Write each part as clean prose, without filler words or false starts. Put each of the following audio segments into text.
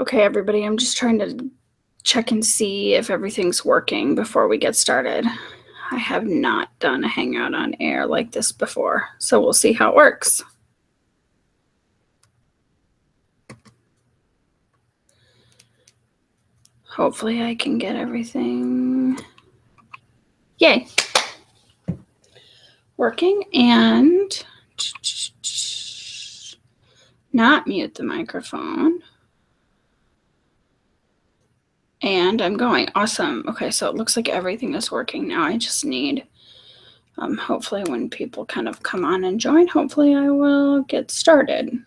Okay, everybody, I'm just trying to check and see if everything's working before we get started. I have not done a Hangout on air like this before, so we'll see how it works. Hopefully I can get everything, yay, working, and not mute the microphone. And I'm going. Awesome. Okay, so it looks like everything is working now. I just need, hopefully when people kind of come on and join, hopefully I will get started.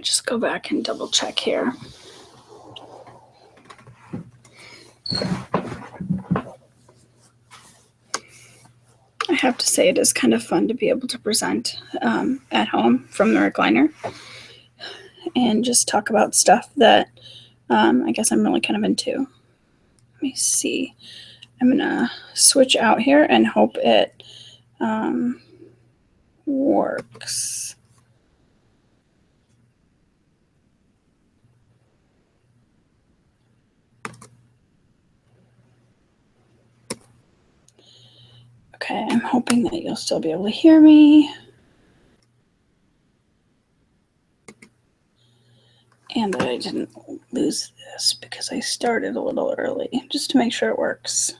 Just go back and double check here. I have to say it is kind of fun to be able to present at home from the recliner and just talk about stuff that I guess I'm really kind of into. Let me see. I'm going to switch out here and hope it works. Okay, I'm hoping that you'll still be able to hear me. And that I didn't lose this because I started a little early, just to make sure it works.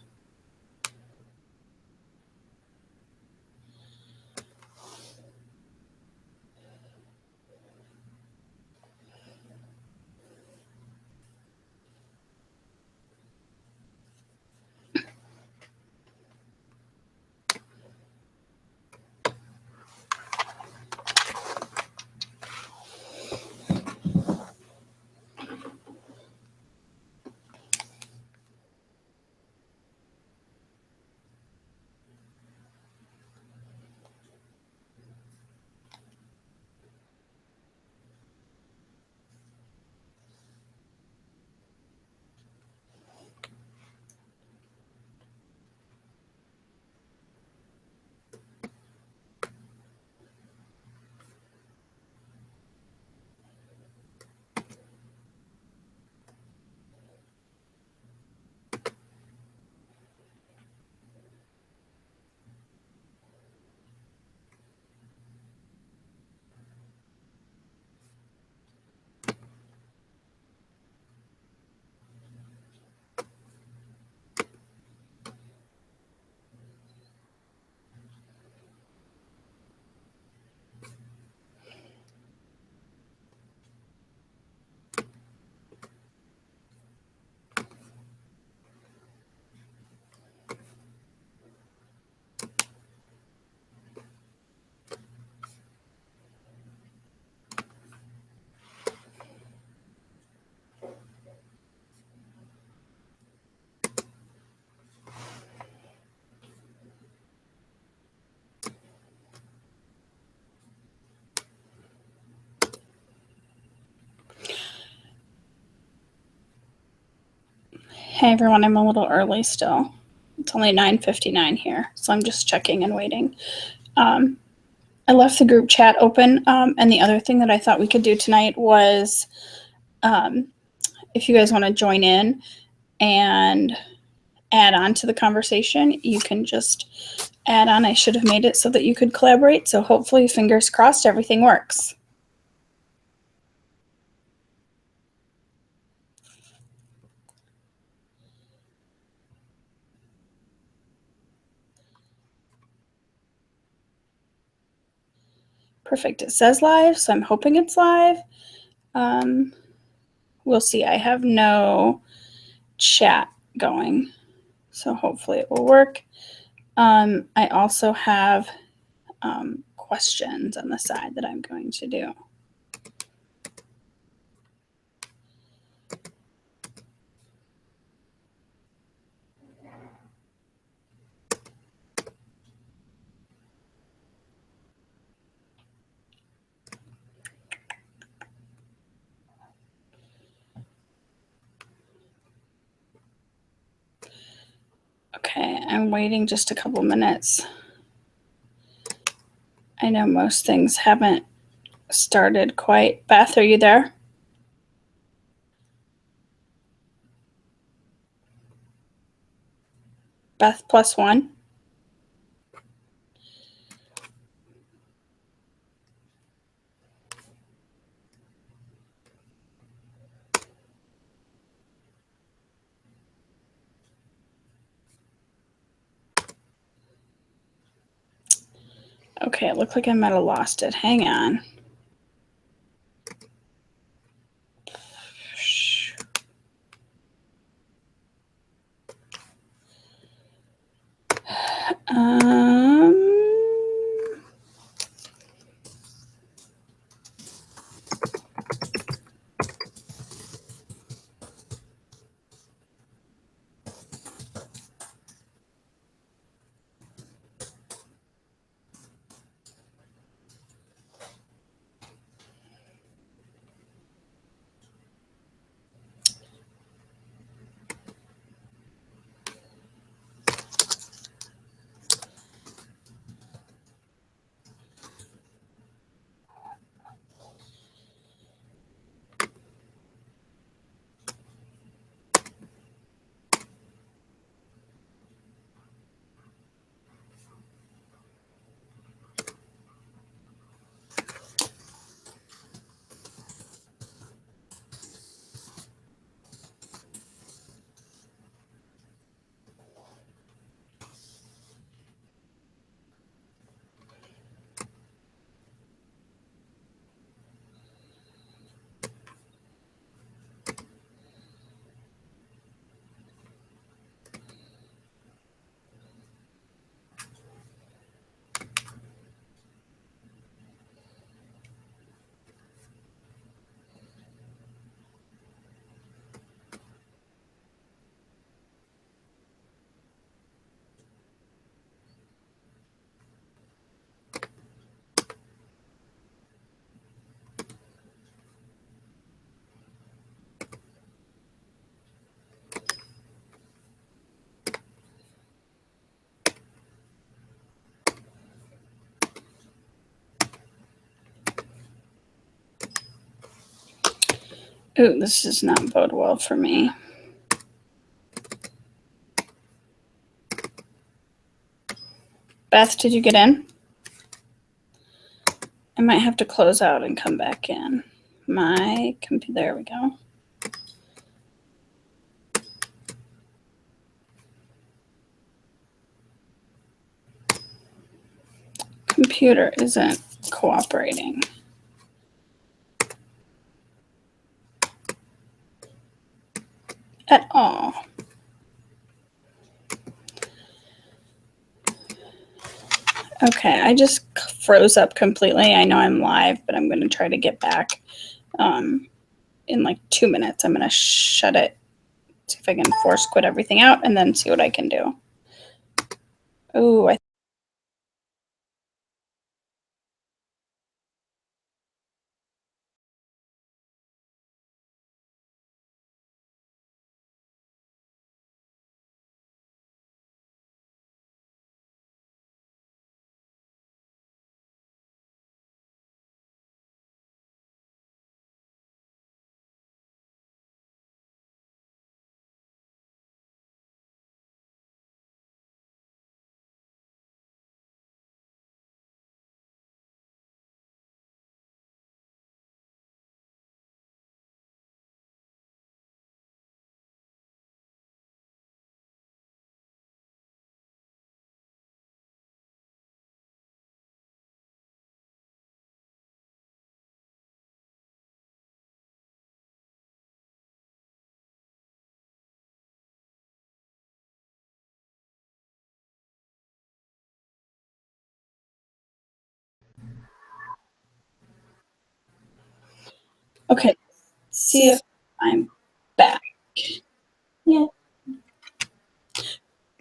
Hey everyone, I'm a little early still. It's only 9:59 here, so I'm just checking and waiting. I left the group chat open, and the other thing that I thought we could do tonight was, if you guys want to join in and add on to the conversation, you can just add on. I should have made it so that you could collaborate, so hopefully, fingers crossed, everything works. Perfect. It says live, so I'm hoping it's live. We'll see. I have no chat going, so hopefully it will work. I also have questions on the side that I'm going to do. Okay, I'm waiting just a couple minutes. I know most things haven't started quite. Beth, are you there? Beth +1. Okay, it looked like I might have lost it. Hang on. Ooh, this does not bode well for me. Beth, did you get in? I might have to close out and come back in. My computer, there we go. Computer isn't cooperating at all. Okay, I just froze up completely. I know I'm live, but I'm going to try to get back in like 2 minutes. I'm going to shut it, see if I can force quit everything out, and then see what I can do. Oh, okay. See if I'm back. Yeah.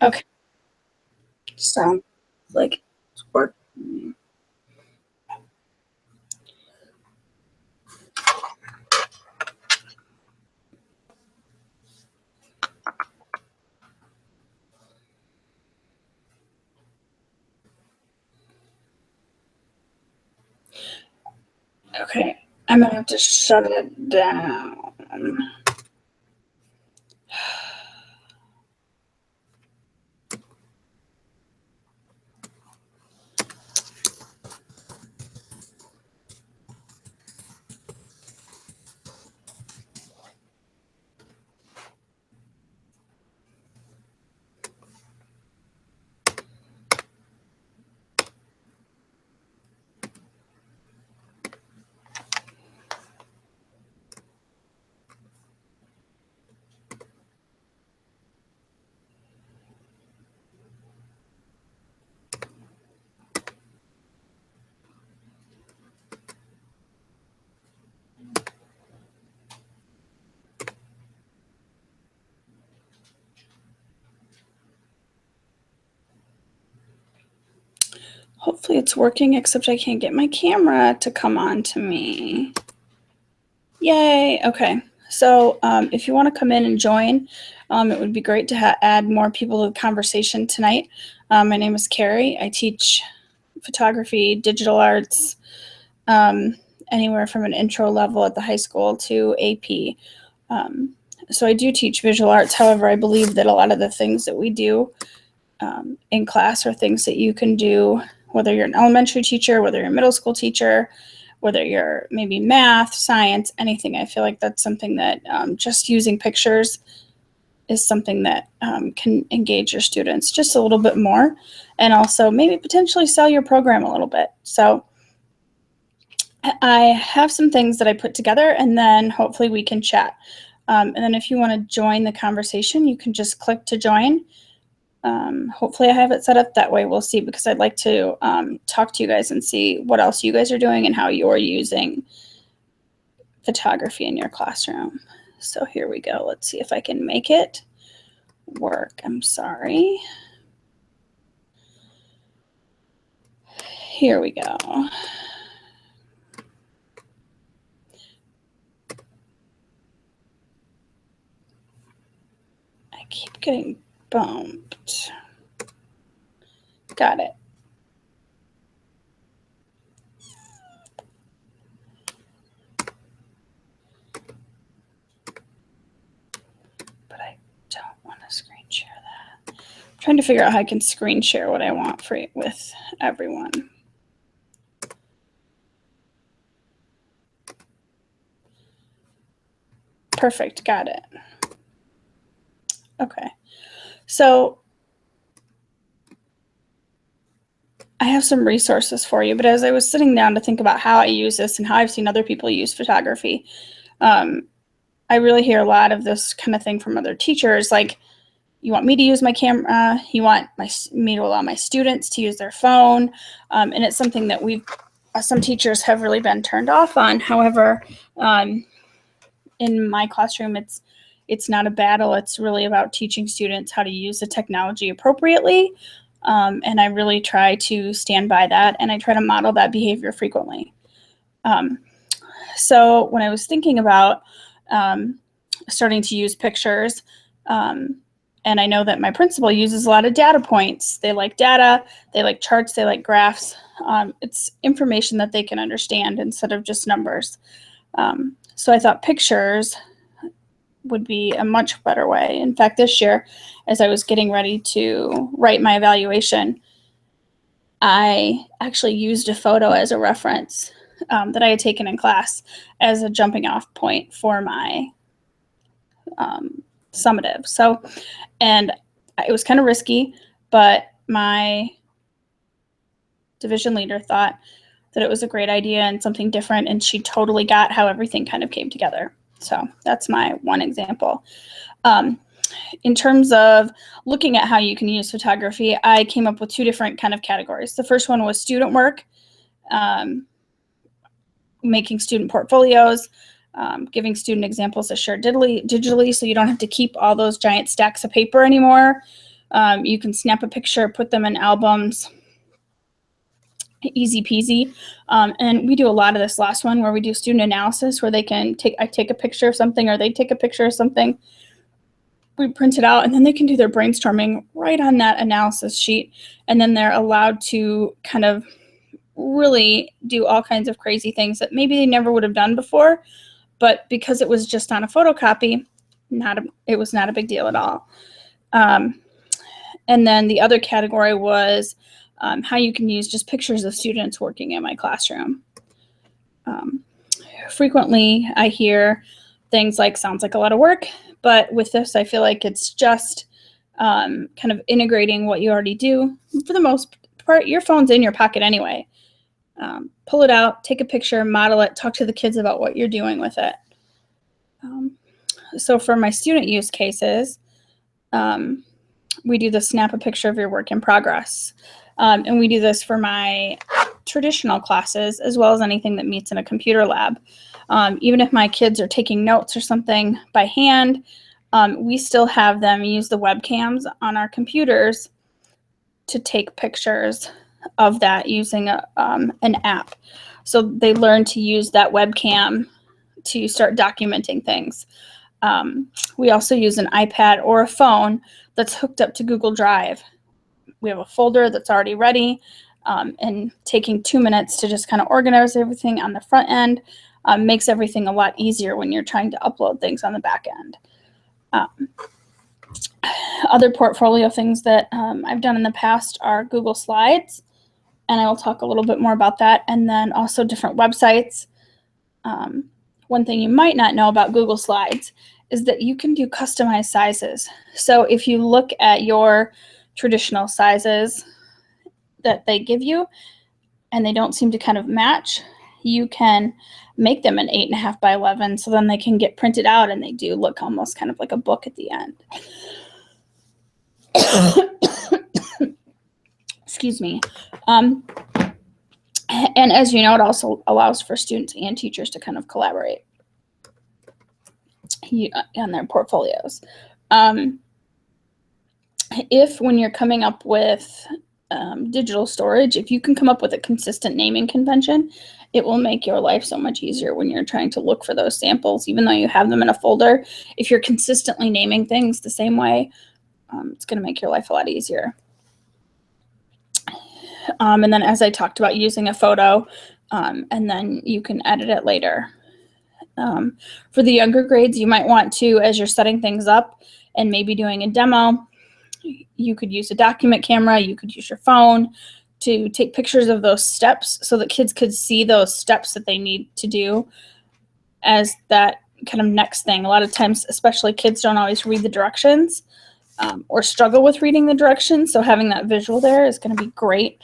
Okay. Sounds like it's working. Okay, I'm gonna have to shut it down. Hopefully it's working, except I can't get my camera to come on to me. Yay, okay. So if you want to come in and join, it would be great to add more people to the conversation tonight. My name is Carrie. I teach photography, digital arts, anywhere from an intro level at the high school to AP. So I do teach visual arts. However, I believe that a lot of the things that we do in class are things that you can do, whether you're an elementary teacher, whether you're a middle school teacher, whether you're maybe math, science, anything. I feel like that's something that just using pictures is something that can engage your students just a little bit more, and also maybe potentially sell your program a little bit. So I have some things that I put together, and then hopefully we can chat. And then if you want to join the conversation, you can just click to join. Hopefully I have it set up that way. We'll see, because I'd like to talk to you guys and see what else you guys are doing and how you're using photography in your classroom. So here we go. Let's see if I can make it work. I'm sorry. Here we go. I keep getting bumped. Got it. But I don't want to screen share that. I'm trying to figure out how I can screen share what I want for with everyone. Perfect, got it. Okay, so I have some resources for you, but as I was sitting down to think about how I use this and how I've seen other people use photography, I really hear a lot of this kind of thing from other teachers, like, you want me to use my camera, you want me to allow my students to use their phone, and it's something that some teachers have really been turned off on. However, in my classroom, it's not a battle. It's really about teaching students how to use the technology appropriately, and I really try to stand by that, and I try to model that behavior frequently. So when I was thinking about starting to use pictures, and I know that my principal uses a lot of data points. They like data, they like charts, they like graphs. It's information that they can understand instead of just numbers. So I thought pictures would be a much better way. In fact, this year, as I was getting ready to write my evaluation, I actually used a photo as a reference that I had taken in class as a jumping off point for my summative. So, and it was kind of risky, but my division leader thought that it was a great idea and something different, and she totally got how everything kind of came together. So that's my one example. In terms of looking at how you can use photography, I came up with two different kind of categories. The first one was student work, making student portfolios, giving student examples to share digitally, so you don't have to keep all those giant stacks of paper anymore. You can snap a picture, put them in albums, easy peasy. And we do a lot of this last one where we do student analysis, where I take a picture of something or they take a picture of something. We print it out, and then they can do their brainstorming right on that analysis sheet. And then they're allowed to kind of really do all kinds of crazy things that maybe they never would have done before, but because it was just on a photocopy, it was not a big deal at all. And then the other category was how you can use just pictures of students working in my classroom. Frequently, I hear things like, sounds like a lot of work, but with this, I feel like it's just kind of integrating what you already do. For the most part, your phone's in your pocket anyway. Pull it out, take a picture, model it, talk to the kids about what you're doing with it. So for my student use cases, we do the snap a picture of your work in progress. And we do this for my traditional classes as well as anything that meets in a computer lab. Even if my kids are taking notes or something by hand, we still have them use the webcams on our computers to take pictures of that using an app. So they learn to use that webcam to start documenting things. We also use an iPad or a phone that's hooked up to Google Drive. We have a folder that's already ready, and taking 2 minutes to just kind of organize everything on the front end makes everything a lot easier when you're trying to upload things on the back end. Other portfolio things that I've done in the past are Google Slides, and I will talk a little bit more about that, and then also different websites. One thing you might not know about Google Slides is that you can do customized sizes. So if you look at your traditional sizes that they give you and they don't seem to kind of match, you can make them an 8.5 by 11, so then they can get printed out and they do look almost kind of like a book at the end. Excuse me. And as you know, it also allows for students and teachers to kind of collaborate on their portfolios. If when you're coming up with digital storage, if you can come up with a consistent naming convention, it will make your life so much easier when you're trying to look for those samples, even though you have them in a folder. If you're consistently naming things the same way, it's going to make your life a lot easier. And then as I talked about, using a photo, and then you can edit it later. For the younger grades, you might want to, as you're setting things up and maybe doing a demo, you could use a document camera, you could use your phone to take pictures of those steps so that kids could see those steps that they need to do as that kind of next thing. A lot of times, especially kids don't always read the directions or struggle with reading the directions, so having that visual there is going to be great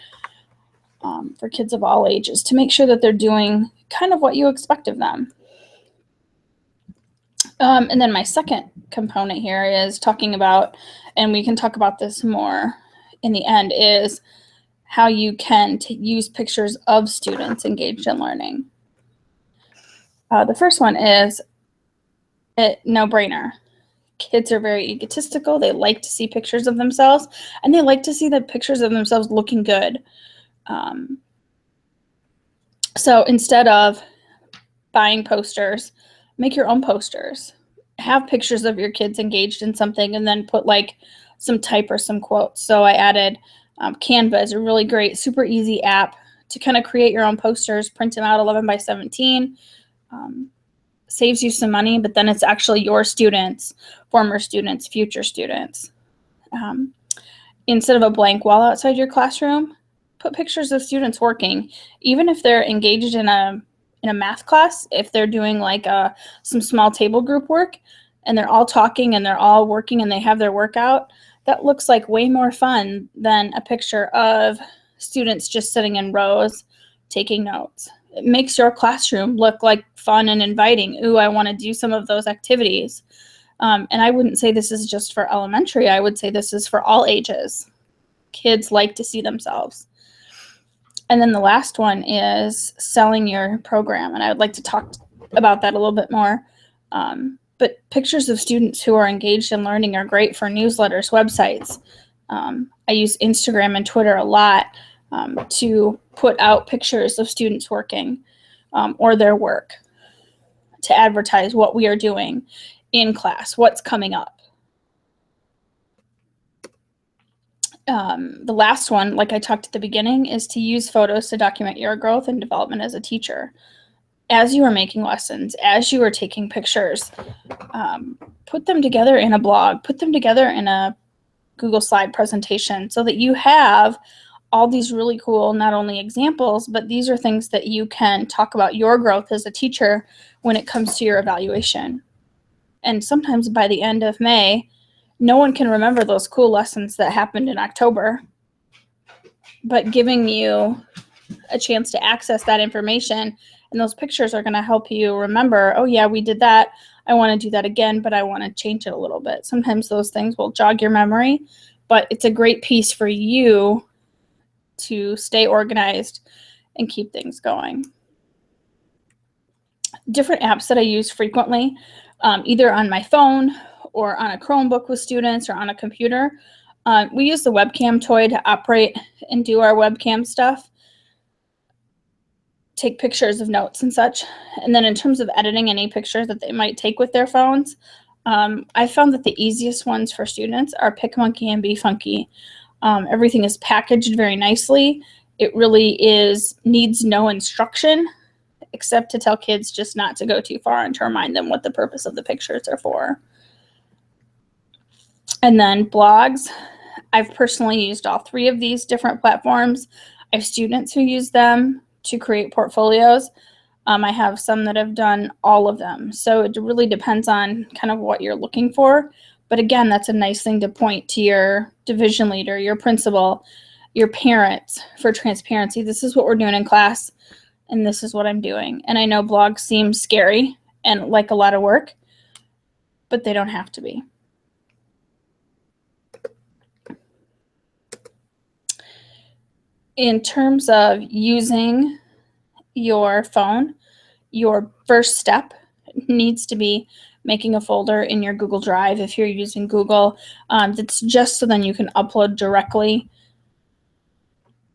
for kids of all ages to make sure that they're doing kind of what you expect of them. And then my second component here is talking about, and we can talk about this more in the end, is how you can use pictures of students engaged in learning. The first one is a no-brainer. Kids are very egotistical. They like to see pictures of themselves, and they like to see the pictures of themselves looking good. So instead of buying posters, make your own posters. Have pictures of your kids engaged in something and then put like some type or some quotes. So I added Canva is a really great, super easy app to kind of create your own posters, print them out 11 by 17. Saves you some money, but then it's actually your students, former students, future students. Instead of a blank wall outside your classroom, put pictures of students working, even if they're engaged in a math class. If they're doing like some small table group work and they're all talking and they're all working and they have their workout, that looks like way more fun than a picture of students just sitting in rows taking notes. It makes your classroom look like fun and inviting. Ooh, I want to do some of those activities. And I wouldn't say this is just for elementary. I would say this is for all ages. Kids like to see themselves. And then the last one is selling your program. And I would like to talk about that a little bit more. But pictures of students who are engaged in learning are great for newsletters, websites. I use Instagram and Twitter a lot to put out pictures of students working or their work to advertise what we are doing in class, what's coming up. The last one, like I talked at the beginning, is to use photos to document your growth and development as a teacher. As you are making lessons, as you are taking pictures, put them together in a blog, put them together in a Google slide presentation so that you have all these really cool, not only examples, but these are things that you can talk about your growth as a teacher when it comes to your evaluation. And sometimes by the end of May, no one can remember those cool lessons that happened in October, but giving you a chance to access that information and those pictures are going to help you remember, oh yeah, we did that. I want to do that again, but I want to change it a little bit. Sometimes those things will jog your memory, but it's a great piece for you to stay organized and keep things going. Different apps that I use frequently, either on my phone or on a Chromebook with students or on a computer. We use the webcam toy to operate and do our webcam stuff, take pictures of notes and such. And then in terms of editing any pictures that they might take with their phones, I found that the easiest ones for students are PicMonkey and BeFunky. Everything is packaged very nicely. It really needs no instruction except to tell kids just not to go too far and to remind them what the purpose of the pictures are for. And then blogs. I've personally used all three of these different platforms. I have students who use them to create portfolios. I have some that have done all of them. So it really depends on kind of what you're looking for. But again, that's a nice thing to point to your division leader, your principal, your parents for transparency. This is what we're doing in class, and this is what I'm doing. And I know blogs seem scary and like a lot of work, but they don't have to be. In terms of using your phone, your first step needs to be making a folder in your Google Drive if you're using Google. That's just so then you can upload directly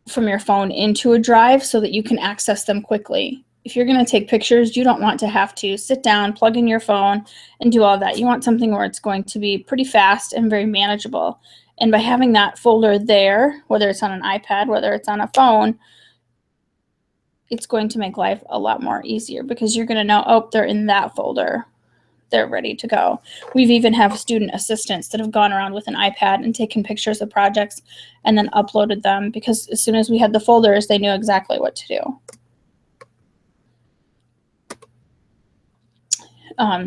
from your phone into a drive so that you can access them quickly. If you're going to take pictures, you don't want to have to sit down, plug in your phone, and do all that. You want something where it's going to be pretty fast and very manageable. And by having that folder there, whether it's on an iPad, whether it's on a phone, it's going to make life a lot more easier because you're going to know, oh, they're in that folder. They're ready to go. We've even have student assistants that have gone around with an iPad and taken pictures of projects and then uploaded them because as soon as we had the folders, they knew exactly what to do.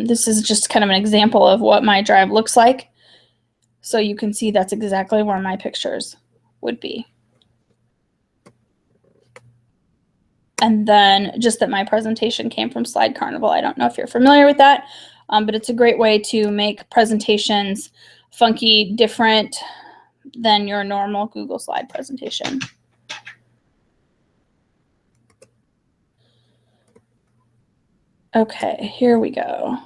This is just kind of an example of what my drive looks like. So you can see that's exactly where my pictures would be. And then just that my presentation came from Slide Carnival. I don't know if you're familiar with that, but it's a great way to make presentations funky, different than your normal Google slide presentation. Okay, here we go.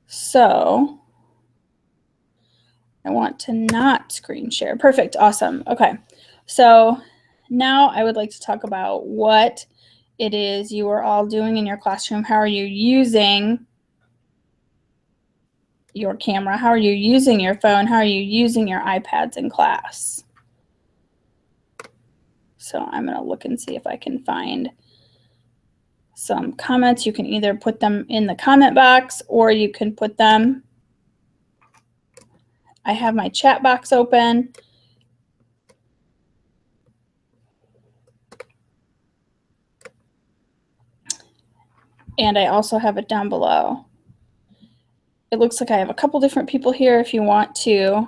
So I want to not screen share. Perfect, awesome. Okay, so now I would like to talk about what it is you are all doing in your classroom. How are you using your camera? How are you using your phone? How are you using your iPads in class? So I'm going to look and see if I can find some comments. You can either put them in the comment box or you can put them. I have my chat box open. And I also have it down below. It looks like I have a couple different people here if you want to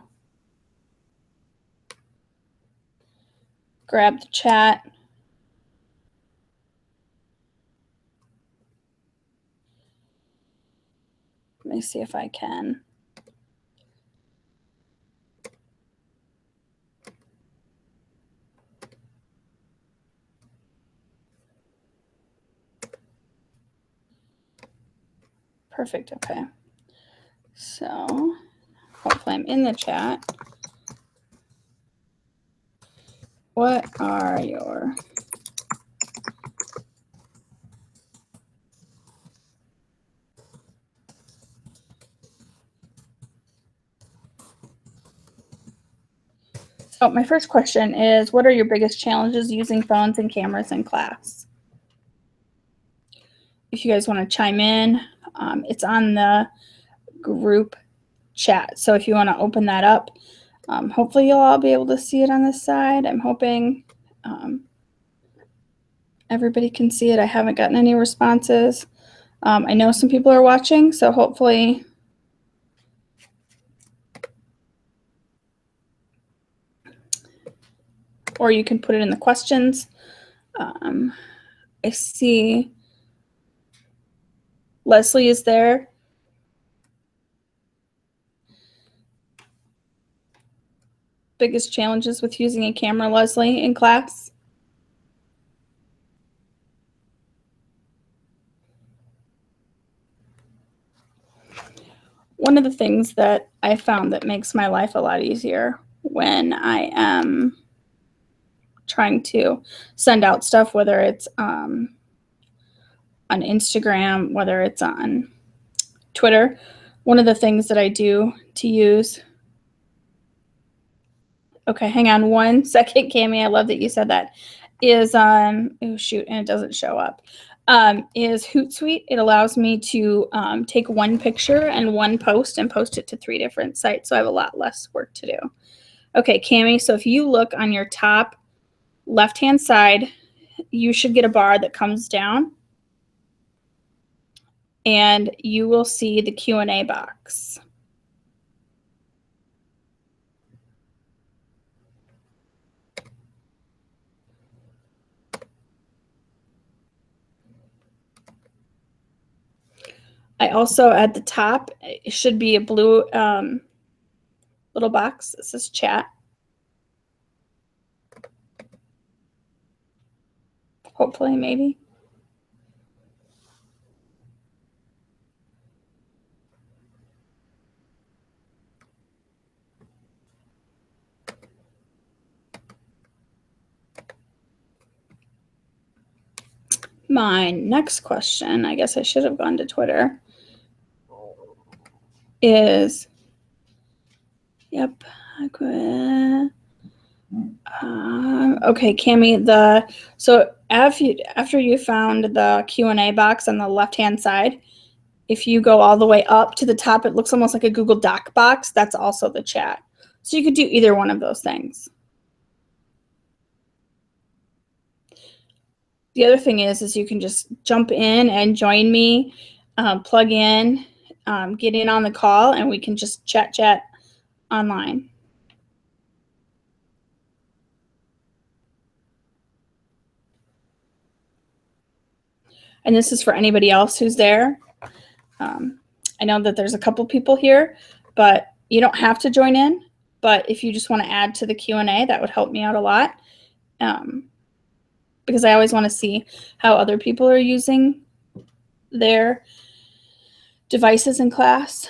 grab the chat. Let me see if I can. Perfect, okay. So hopefully I'm in the chat. What are your So my first question is, what are your biggest challenges using phones and cameras in class? If you guys want to chime in, it's on the group chat. So if you want to open that up, hopefully you'll all be able to see it on this side. I'm hoping everybody can see it. I haven't gotten any responses. I know some people are watching, so hopefully or you can put it in the questions. I see Leslie is there. Biggest challenges with using a camera, Leslie, in class? One of the things that I found that makes my life a lot easier when I am trying to send out stuff, whether it's on Instagram, whether it's on Twitter, one of the things that I do to use. Okay, hang on one second, Cami. I love that you said that. Is oh shoot, and it doesn't show up. Is Hootsuite. It allows me to take one picture and one post and post it to 3 different sites, so I have a lot less work to do. Okay, Cami, so if you look on your top left-hand side, you should get a bar that comes down, and you will see the Q&A box. I also, at the top, it should be a blue little box that says chat. Hopefully, maybe. My next question, I guess I should have gone to Twitter, is, yep, okay, Cami, so after you found the Q&A box on the left-hand side, if you go all the way up to the top, it looks almost like a Google Doc box. That's also the chat. So you could do either one of those things. The other thing is you can just jump in and join me, plug in, get in on the call, and we can just chat online. And this is for anybody else who's there. I know that there's a couple people here, but you don't have to join in. But if you just want to add to the Q&A, that would help me out a lot. Because I always want to see how other people are using their devices in class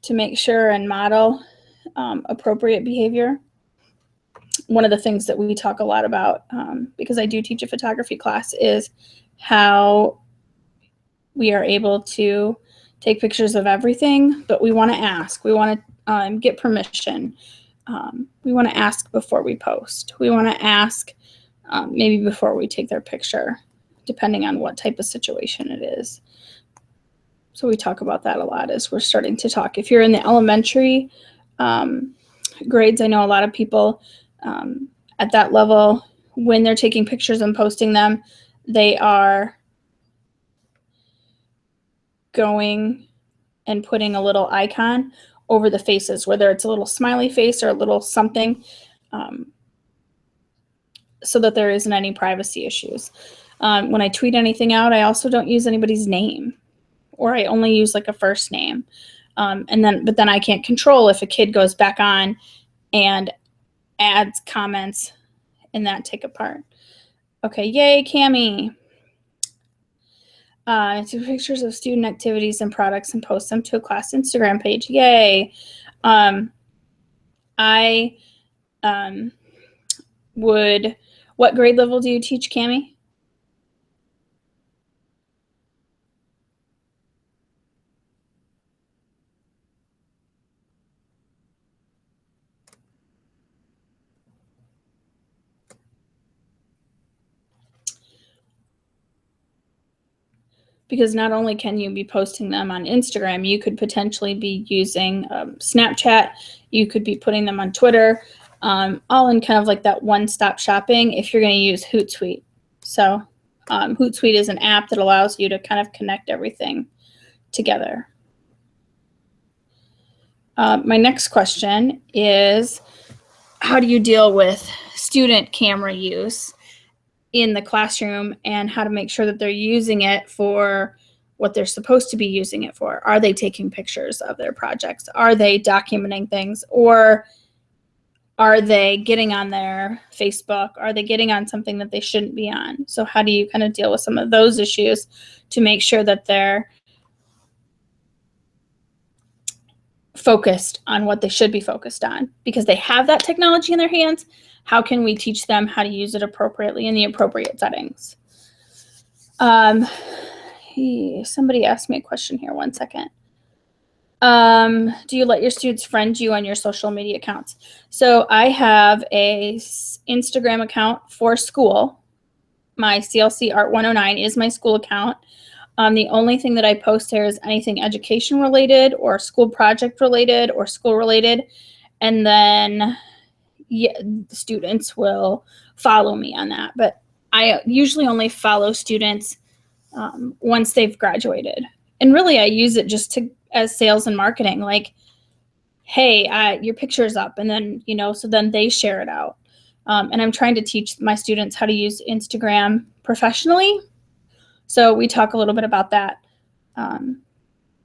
to make sure and model appropriate behavior. One of the things that we talk a lot about, because I do teach a photography class, is how we are able to take pictures of everything, but we want to ask. We want to get permission. We want to ask before we post. We want to ask maybe before we take their picture, depending on what type of situation it is. So we talk about that a lot as we're starting to talk. If you're in the elementary grades, I know a lot of people at that level, when they're taking pictures and posting them, they are going and putting a little icon over the faces, whether it's a little smiley face or a little something, so that there isn't any privacy issues. When I tweet anything out, I also don't use anybody's name, or I only use like a first name. But then I can't control if a kid goes back on and adds comments and that take apart. Okay, yay, Cami. Take pictures of student activities and products and post them to a class Instagram page. Yay. What grade level do you teach, Cami? because not only can you be posting them on Instagram, you could potentially be using Snapchat, you could be putting them on Twitter, all in kind of like that one-stop shopping if you're going to use Hootsuite. So Hootsuite is an app that allows you to kind of connect everything together. My next question is, how do you deal with student camera use in the classroom and how to make sure that they're using it for what they're supposed to be using it for? Are they taking pictures of their projects? Are they documenting things? Or are they getting on their Facebook? Are they getting on something that they shouldn't be on? So how do you kind of deal with some of those issues to make sure that they're focused on what they should be focused on? Because they have that technology in their hands. How can we teach them how to use it appropriately in the appropriate settings? Somebody asked me a question here. One second. Do you let your students friend you on your social media accounts? So I have a Instagram account for school. My CLC Art 109 is my school account. The only thing that I post there is anything education related or school project related or school related. And then students will follow me on that. But I usually only follow students once they've graduated. And really I use it just as sales and marketing, like, hey, your picture's up, and then, so then they share it out. And I'm trying to teach my students how to use Instagram professionally. So we talk a little bit about that.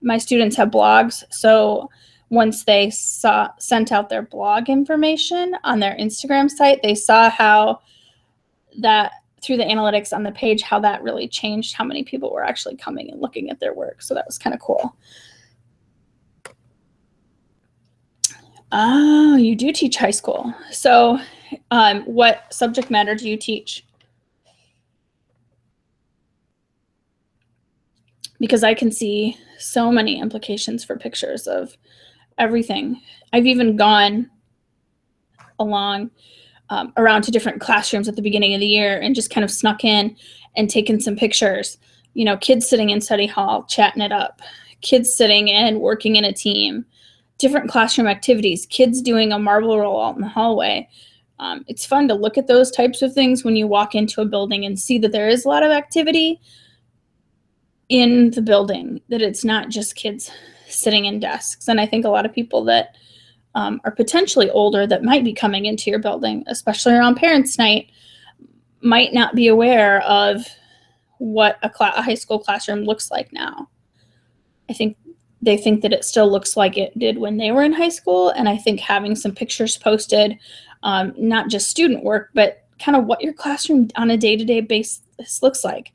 My students have blogs, so once they sent out their blog information on their Instagram site, they saw how that through the analytics on the page, how that really changed how many people were actually coming and looking at their work. So that was kind of cool. Oh, you do teach high school. So what subject matter do you teach? Because I can see so many implications for pictures of everything. I've even gone around to different classrooms at the beginning of the year and just kind of snuck in and taken some pictures. Kids sitting in study hall, chatting it up, kids sitting and working in a team, different classroom activities, kids doing a marble roll out in the hallway. It's fun to look at those types of things when you walk into a building and see that there is a lot of activity in the building, that it's not just kids sitting in desks. And I think a lot of people that are potentially older that might be coming into your building, especially around Parents' Night, might not be aware of what a high school classroom looks like now. I think they think that it still looks like it did when they were in high school. And I think having some pictures posted, not just student work, but kind of what your classroom on a day-to-day basis looks like.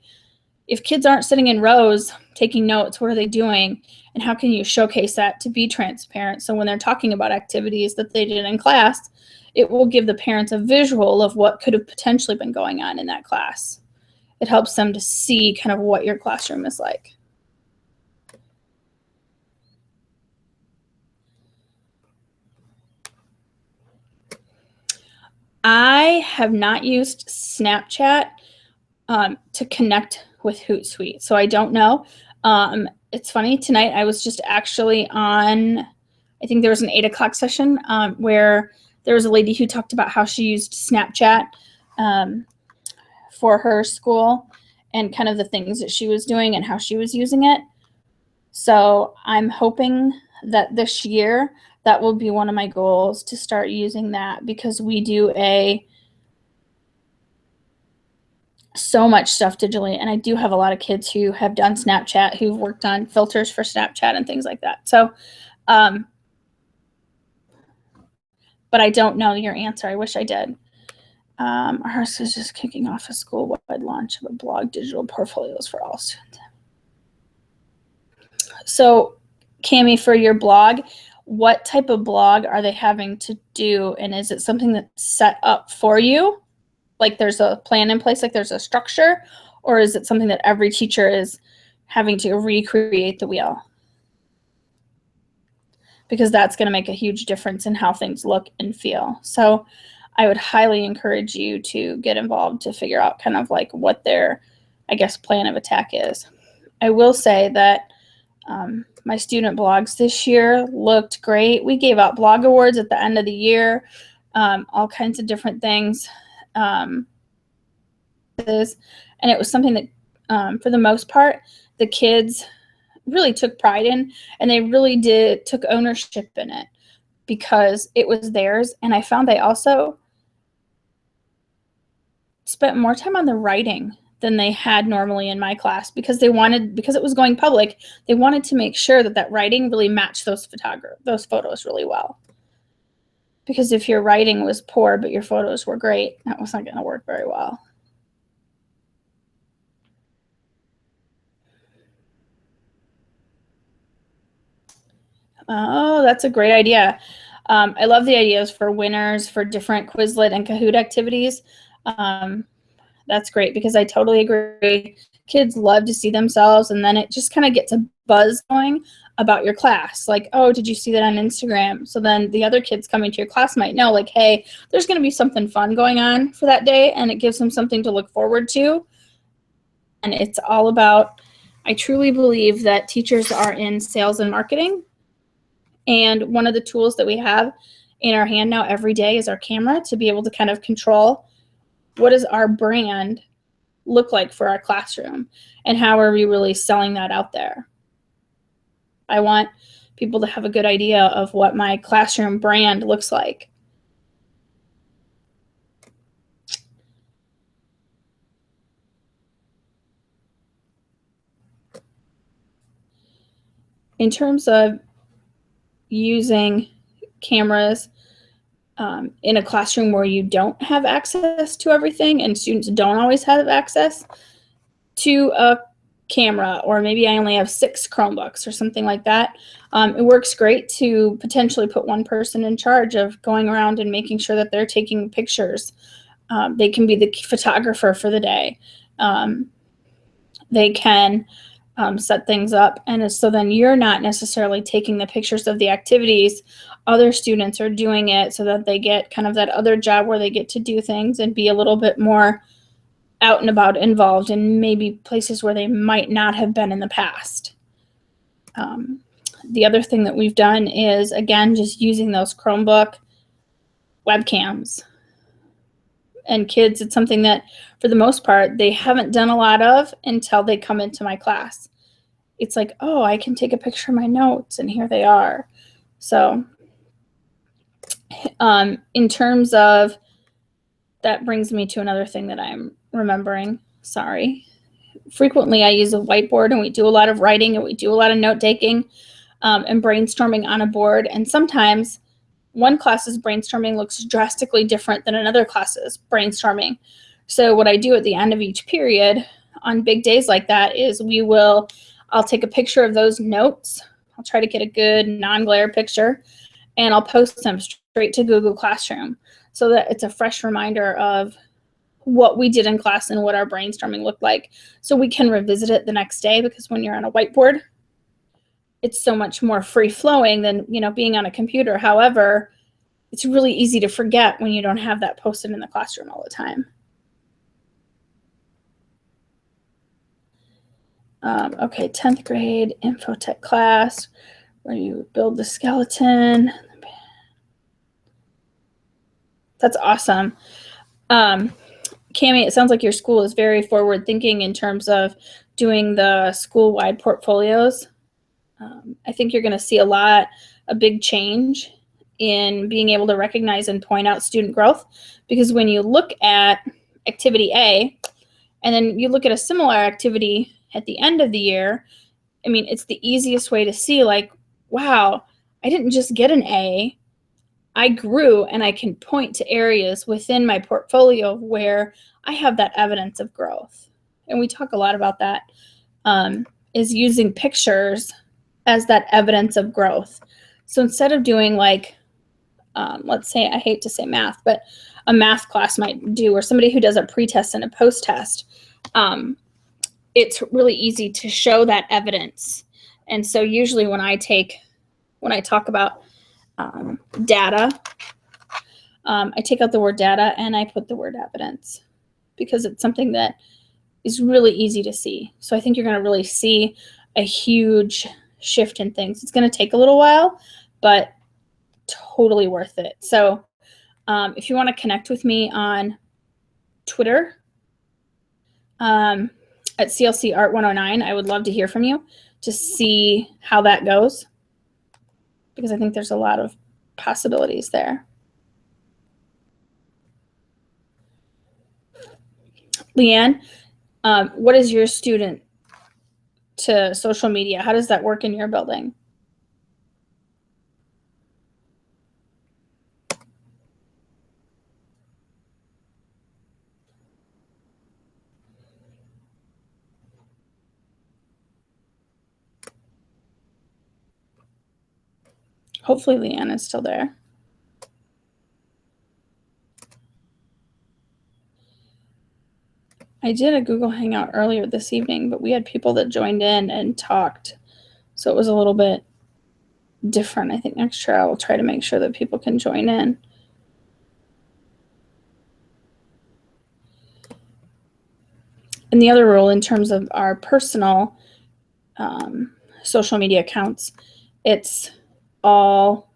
If kids aren't sitting in rows taking notes, what are they doing? And how can you showcase that to be transparent? So when they're talking about activities that they did in class, it will give the parents a visual of what could have potentially been going on in that class. It helps them to see kind of what your classroom is like. I have not used Snapchat to connect with Hootsuite, so I don't know. It's funny, tonight I was just actually on, I think there was an 8 o'clock session where there was a lady who talked about how she used Snapchat for her school and kind of the things that she was doing and how she was using it. So I'm hoping that this year that will be one of my goals, to start using that, because we do so much stuff digitally, and I do have a lot of kids who have done Snapchat, who've worked on filters for Snapchat and things like that. So, but I don't know your answer. I wish I did. Ours is just kicking off a school-wide launch of a blog, digital portfolios for all students. So, Cami, for your blog, what type of blog are they having to do, and is it something that's set up for you? Like there's a plan in place, like there's a structure, or is it something that every teacher is having to recreate the wheel? Because that's going to make a huge difference in how things look and feel. So I would highly encourage you to get involved to figure out kind of like what their, I guess, plan of attack is. I will say that my student blogs this year looked great. We gave out blog awards at the end of the year, all kinds of different things. And it was something that, for the most part, the kids really took pride in, and they really took ownership in it because it was theirs. And I found they also spent more time on the writing than they had normally in my class because it was going public, they wanted to make sure that writing really matched those photos really well. Because if your writing was poor but your photos were great, that was not going to work very well. Oh, that's a great idea. I love the ideas for winners for different Quizlet and Kahoot activities. That's great because I totally agree. Kids love to see themselves, and then it just kind of gets a buzz going about your class. Like, oh, did you see that on Instagram? So then the other kids coming to your class might know, like, hey, there's going to be something fun going on for that day, and it gives them something to look forward to. And it's all about, I truly believe that teachers are in sales and marketing. And one of the tools that we have in our hand now every day is our camera to be able to kind of control what does our brand look like for our classroom and how are we really selling that out there. I want people to have a good idea of what my classroom brand looks like. In terms of using cameras in a classroom where you don't have access to everything and students don't always have access to a camera, or maybe I only have 6 Chromebooks or something like that, it works great to potentially put one person in charge of going around and making sure that they're taking pictures. They can be the photographer for the day. They can set things up, and so then you're not necessarily taking the pictures of the activities. Other students are doing it so that they get kind of that other job where they get to do things and be a little bit more out and about involved in maybe places where they might not have been in the past. The other thing that we've done is, again, just using those Chromebook webcams. And kids, it's something that, for the most part, they haven't done a lot of until they come into my class. It's like, oh, I can take a picture of my notes, and here they are. So in terms of, that brings me to another thing that I'm remembering. Sorry. Frequently, I use a whiteboard, and we do a lot of writing, and we do a lot of note-taking and brainstorming on a board. And sometimes one class's brainstorming looks drastically different than another class's brainstorming. So what I do at the end of each period on big days like that is I'll take a picture of those notes. I'll try to get a good non-glare picture, and I'll post them straight to Google Classroom so that it's a fresh reminder of what we did in class and what our brainstorming looked like, so we can revisit it the next day. Because when you're on a whiteboard, it's so much more free-flowing than, being on a computer. However, it's really easy to forget when you don't have that posted in the classroom all the time. Okay, 10th grade infotech class where you build the skeleton. That's awesome. Cami, it sounds like your school is very forward thinking in terms of doing the school-wide portfolios. I think you're going to see a big change in being able to recognize and point out student growth, because when you look at activity A and then you look at a similar activity at the end of the year, I mean, it's the easiest way to see, like, wow, I didn't just get an A, I grew, and I can point to areas within my portfolio where I have that evidence of growth. And we talk a lot about that, is using pictures as that evidence of growth. So instead of doing like, let's say, I hate to say math, but a math class might do, or somebody who does a pre-test and a post-test, it's really easy to show that evidence. And so usually when I talk about data, I take out the word data and I put the word evidence, because it's something that is really easy to see. So I think you're going to really see a huge shift in things. It's going to take a little while, but totally worth it. So if you want to connect with me on Twitter at CLC Art 109, I would love to hear from you to see how that goes, because I think there's a lot of possibilities there. Leanne, what is your student to social media? How does that work in your building? Hopefully Leanne is still there. I did a Google Hangout earlier this evening, but we had people that joined in and talked. So it was a little bit different. I think next year I will try to make sure that people can join in. And the other rule in terms of our personal social media accounts, it's all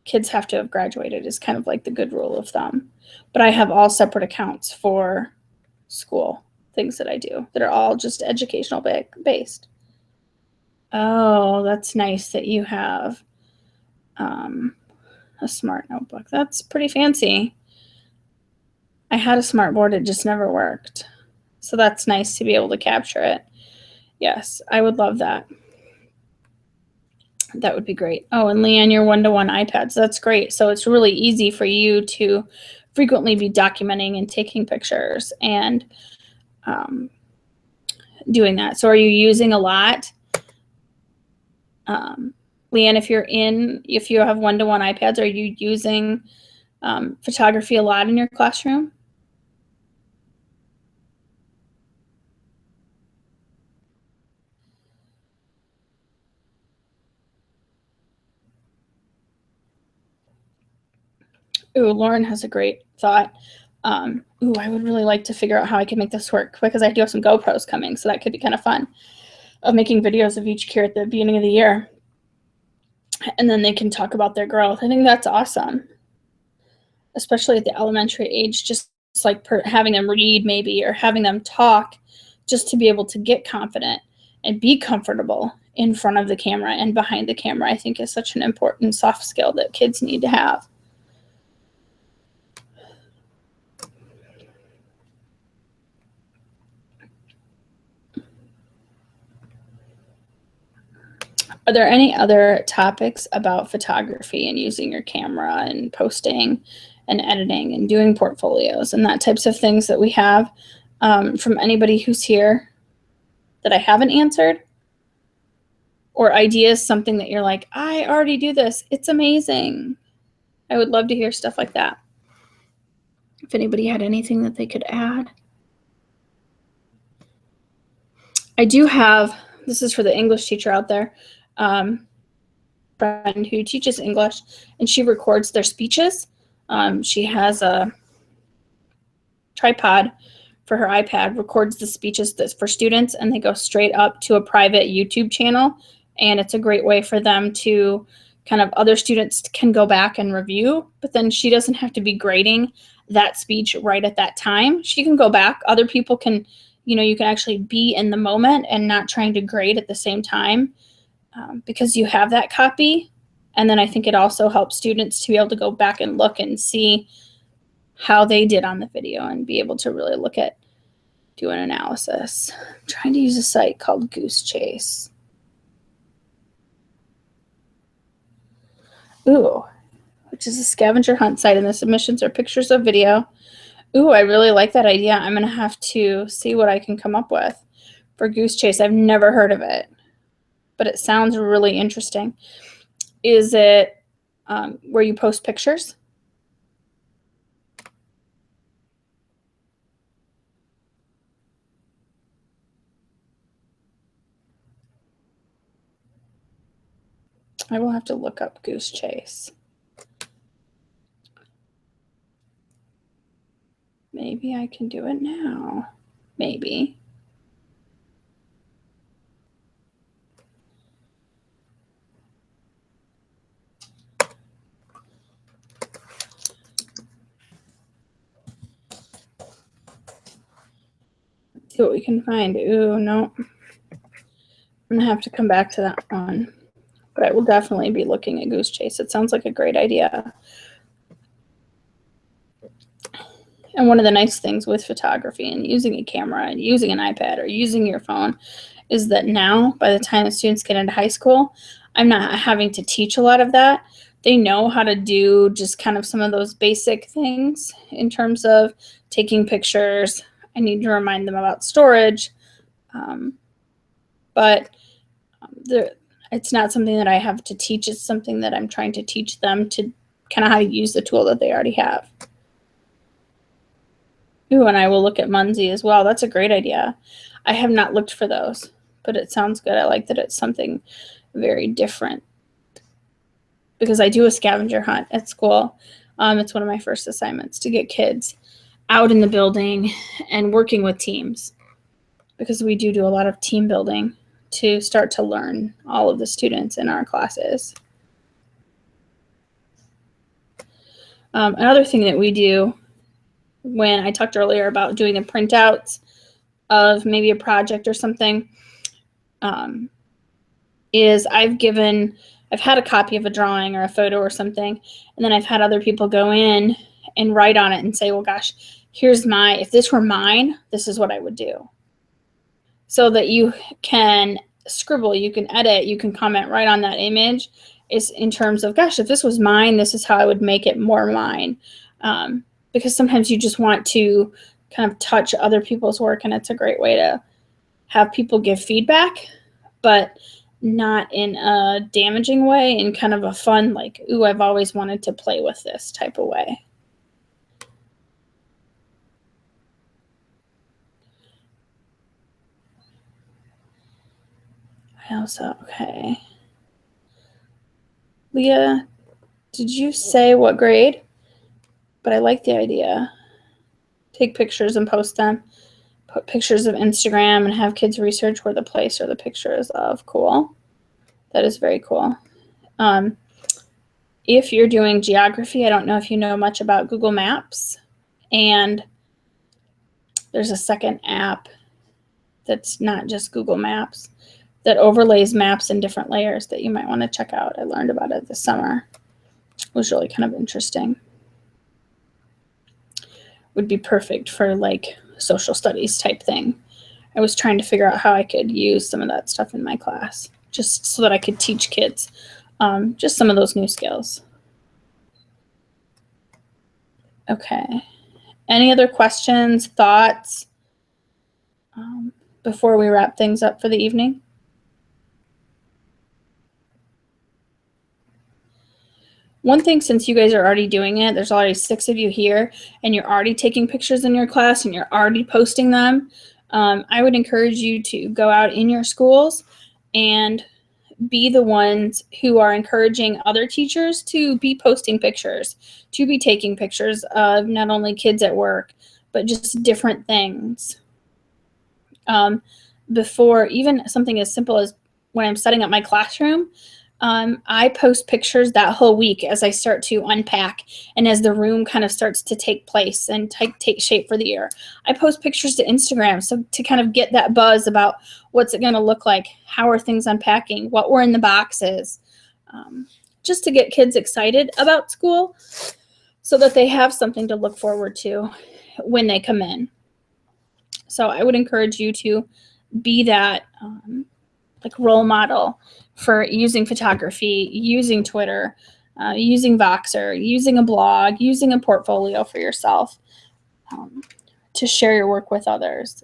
kids have to have graduated is kind of like the good rule of thumb. But I have all separate accounts for school things that I do that are all just educational based. Oh, that's nice that you have a smart notebook. That's pretty fancy. I had a smart board, it just never worked. So that's nice to be able to capture it. Yes, I would love that. That would be great. Oh, and Leanne, your one-to-one iPads. That's great. So it's really easy for you to frequently be documenting and taking pictures and doing that. So are you using a lot? Leanne, if you have one-to-one iPads, are you using photography a lot in your classroom? Ooh, Lauren has a great thought. Ooh, I would really like to figure out how I can make this work, because I do have some GoPros coming, so that could be kind of fun, of making videos of each kid at the beginning of the year. And then they can talk about their growth. I think that's awesome, especially at the elementary age, just like having them read maybe, or having them talk, just to be able to get confident and be comfortable in front of the camera and behind the camera, I think is such an important soft skill that kids need to have. Are there any other topics about photography and using your camera and posting and editing and doing portfolios and that types of things that we have from anybody who's here that I haven't answered? Or ideas, something that you're like, I already do this, it's amazing. I would love to hear stuff like that. If anybody had anything that they could add. I do have, this is for the English teacher out there, friend who teaches English, and she records their speeches. She has a tripod for her iPad, records the speeches for students, and they go straight up to a private YouTube channel. And it's a great way for them to kind of, other students can go back and review, but then she doesn't have to be grading that speech right at that time. She can go back. Other people can, you can actually be in the moment and not trying to grade at the same time, because you have that copy. And then I think it also helps students to be able to go back and look and see how they did on the video and be able to really do an analysis. I'm trying to use a site called Goose Chase. Ooh, which is a scavenger hunt site, and the submissions are pictures of video. Ooh, I really like that idea. I'm going to have to see what I can come up with for Goose Chase. I've never heard of it, but it sounds really interesting. Is it where you post pictures? I will have to look up Goose Chase. Maybe I can do it now. maybe. Let's see what we can find. Ooh, no. I'm going to have to come back to that one. But I will definitely be looking at Goose Chase. It sounds like a great idea. And one of the nice things with photography and using a camera and using an iPad or using your phone is that now, by the time the students get into high school, I'm not having to teach a lot of that. They know how to do just kind of some of those basic things in terms of taking pictures. I need to remind them about storage. But it's not something that I have to teach. It's something that I'm trying to teach them to kind of how to use the tool that they already have. Ooh, and I will look at Munzie as well. That's a great idea. I have not looked for those, but it sounds good. I like that it's something very different because I do a scavenger hunt at school. It's one of my first assignments to get kids out in the building and working with teams because we do a lot of team building to start to learn all of the students in our classes. Another thing that we do when I talked earlier about doing the printouts of maybe a project or something, is I've had a copy of a drawing or a photo or something, and then I've had other people go in and write on it and say, well, gosh, if this were mine, this is what I would do. So that you can scribble, you can edit, you can comment right on that image is in terms of, gosh, if this was mine, this is how I would make it more mine. Because sometimes you just want to kind of touch other people's work, and it's a great way to have people give feedback, but not in a damaging way, in kind of a fun, like, ooh, I've always wanted to play with this type of way. Okay. Leah, did you say what grade? But I like the idea. Take pictures and post them. Put pictures of Instagram and have kids research where the place or the picture is of. Cool. That is very cool. If you're doing geography, I don't know if you know much about Google Maps. And there's a second app that's not just Google Maps that overlays maps in different layers that you might want to check out. I learned about it this summer. It was really kind of interesting. Would be perfect for like social studies type thing. I was trying to figure out how I could use some of that stuff in my class just so that I could teach kids just some of those new skills. Okay. Any other questions, thoughts before we wrap things up for the evening? One thing, since you guys are already doing it, there's already 6 of you here, and you're already taking pictures in your class and you're already posting them, I would encourage you to go out in your schools and be the ones who are encouraging other teachers to be posting pictures, to be taking pictures of not only kids at work, but just different things. Before even something as simple as when I'm setting up my classroom, I post pictures that whole week as I start to unpack and as the room kind of starts to take place and take shape for the year. I post pictures to Instagram so to kind of get that buzz about what's it going to look like, how are things unpacking, what were in the boxes, just to get kids excited about school so that they have something to look forward to when they come in. So I would encourage you to be that like role model for using photography, using Twitter, using Voxer, using a blog, using a portfolio for yourself to share your work with others.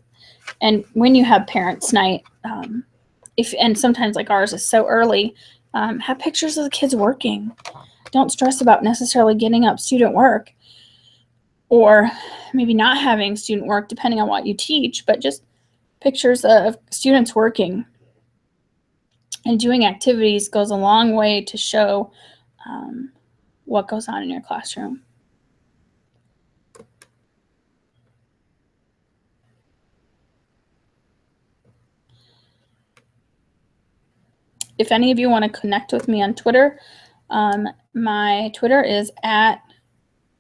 And when you have parents' night, and sometimes like ours is so early, have pictures of the kids working. Don't stress about necessarily getting up student work or maybe not having student work depending on what you teach, but just pictures of students working. And doing activities goes a long way to show what goes on in your if any of you want to connect with me on Twitter, my Twitter is at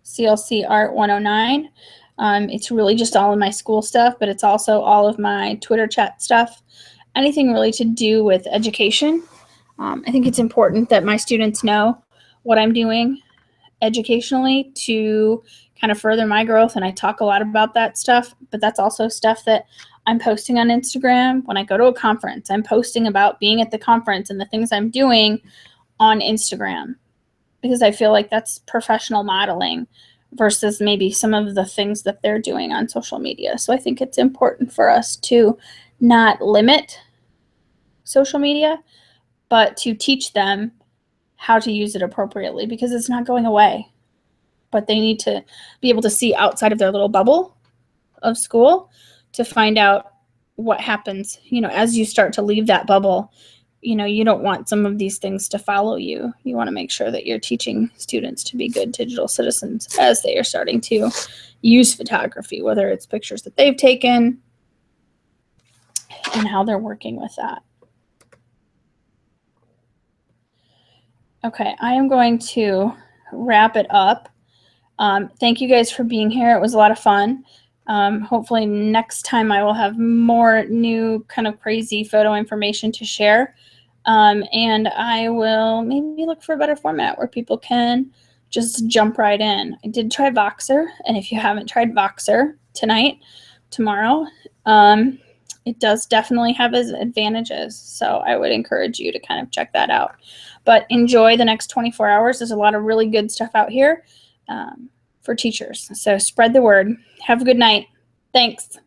CLCArt109. It's really just all of my school stuff, but it's also all of my Twitter chat stuff. Anything really to do with education. I think it's important that my students know what I'm doing educationally to kind of further my growth, and I talk a lot about that stuff, but that's also stuff that I'm posting on Instagram. When I go to a conference, I'm posting about being at the conference and the things I'm doing on Instagram, because I feel like that's professional modeling versus maybe some of the things that they're doing on social media. So I think it's important for us to not limit social media, but to teach them how to use it appropriately, because it's not going away. But they need to be able to see outside of their little bubble of school to find out what happens, as you start to leave that bubble. You don't want some of these things to follow you. You want to make sure that you're teaching students to be good digital citizens as they are starting to use photography, whether it's pictures that they've taken and how they're working with that. Okay, I am going to wrap it up. Thank you guys for being here. It was a lot of fun. Hopefully next time I will have more new kind of crazy photo information to share. And I will maybe look for a better format where people can just jump right in. I did try Voxer, and if you haven't tried Voxer tomorrow, it does definitely have its advantages. So I would encourage you to kind of check that out. But enjoy the next 24 hours. There's a lot of really good stuff out here for teachers. So spread the word. Have a good night. Thanks.